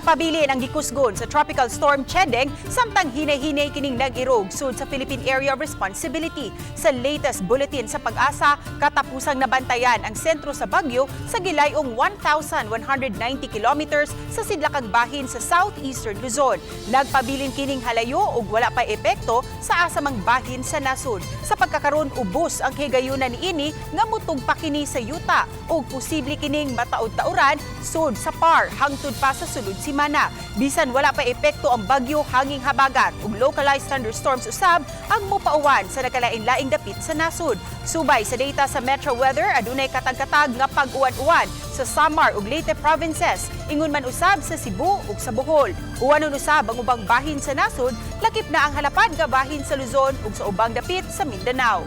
Nagpabilin ang gikusgon sa Tropical Storm Chedeng samtang hinay-hinay kining nag-irog sud sa Philippine Area of Responsibility. Sa latest bulletin sa PAGASA, katapusang nabantayan ang sentro sa Bagyo sa gilayong 1,190 kilometers sa sidlakang bahin sa southeastern Luzon. Nagpabilin kining halayo ug wala pa epekto sa asamang bahin sa nasud. Sa pagkakaroon ubos ang higayunan niini nga mutugpa kini sa yuta ug posible kining mataod-tauran sud sa PAR hangtod pa sa sunod semana. Bisan wala pa epekto ang bagyo hanging Habagat ug localized thunderstorms usab ang mopauwan sa nagkalain-laing dapit sa nasud. Subay sa data sa Metro Weather, adunay katag-katag nga pag-uwan-uwan sa Samar ug Leyte provinces, ingon man usab sa Cebu ug sa Bohol. Uwanon usab ang ubang bahin sa nasud, lakip na ang halapad nga bahin sa Luzon ug sa ubang dapit sa Mindanao.